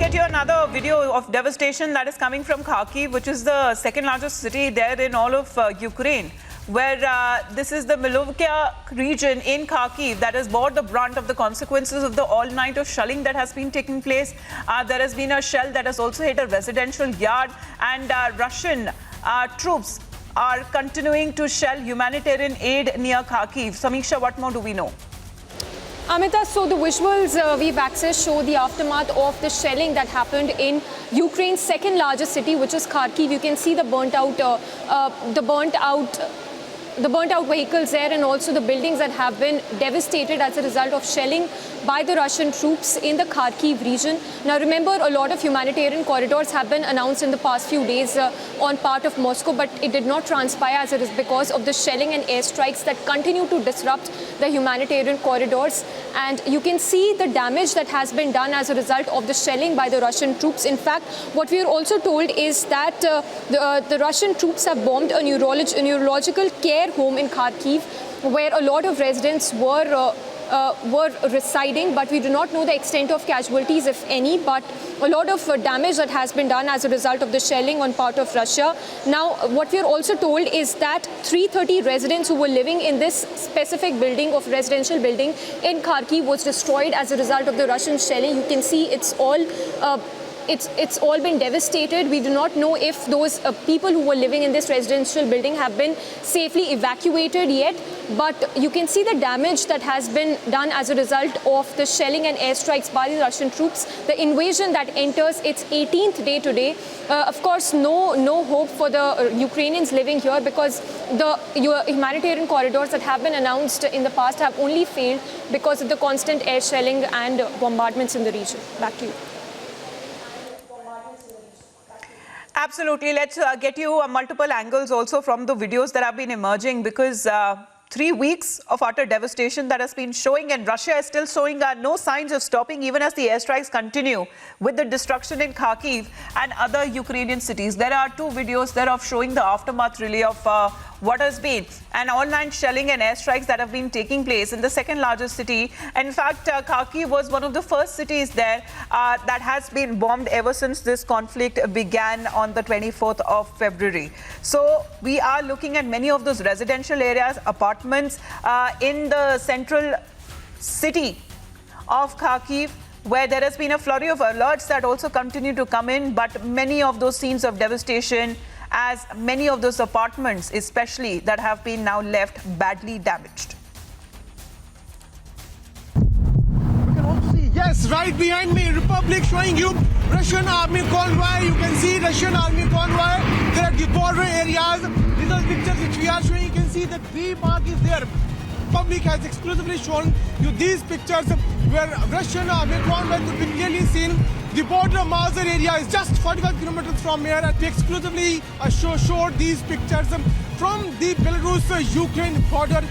get you another video of devastation that is coming from Kharkiv, which is the second largest city there in all of Ukraine, where this is the Neurological region in Kharkiv that has bore the brunt of the consequences of the all-night of shelling that has been taking place. There has been a shell that has also hit a residential yard, and Russian troops are continuing to shell humanitarian aid near Kharkiv. Samiksha, what more do we know? Amita, so the visuals we've accessed show the aftermath of the shelling that happened in Ukraine's second largest city, which is Kharkiv. You can see the burnt out vehicles there, and also the buildings that have been devastated as a result of shelling by the Russian troops in the Kharkiv region. Now remember, a lot of humanitarian corridors have been announced in the past few days on part of Moscow, but it did not transpire as it is because of the shelling and airstrikes that continue to disrupt the humanitarian corridors. And you can see the damage that has been done as a result of the shelling by the Russian troops. In fact, what we are also told is that the Russian troops have bombed a neurological care home in Kharkiv, where a lot of residents were residing, but we do not know the extent of casualties, if any, but a lot of damage that has been done as a result of the shelling on part of Russia. Now, what we are also told is that 330 residents who were living in this specific building of residential building in Kharkiv was destroyed as a result of the Russian shelling. You can see it's all been devastated. We do not know if those people who were living in this residential building have been safely evacuated yet, but you can see the damage that has been done as a result of the shelling and airstrikes by the Russian troops. The invasion that enters its 18th day today. Of course, no hope for the Ukrainians living here, because the humanitarian corridors that have been announced in the past have only failed because of the constant air shelling and bombardments in the region. Back to you. Absolutely. Let's get you multiple angles also from the videos that have been emerging, because 3 weeks of utter devastation that has been showing, and Russia is still showing no signs of stopping, even as the airstrikes continue with the destruction in Kharkiv and other Ukrainian cities. There are 2 videos there of showing the aftermath really of what has been an all-night shelling and airstrikes that have been taking place in the second largest city. In fact, Kharkiv was one of the first cities there that has been bombed ever since this conflict began on the 24th of February. So we are looking at many of those residential areas, apartments in the central city of Kharkiv, where there has been a flurry of alerts that also continue to come in, but many of those scenes of devastation, as many of those apartments especially that have been now left badly damaged. You can also see, yes, right behind me, Republic showing you Russian army convoy. You can see Russian army convoy. There are the border areas. These are pictures which we are showing. You can see that B mark is there. Public has exclusively shown you these pictures where Russian army convoy could be clearly seen. The border Mazar area is just 45 kilometers from here, and we exclusively showed these pictures from the Belarus-Ukraine border.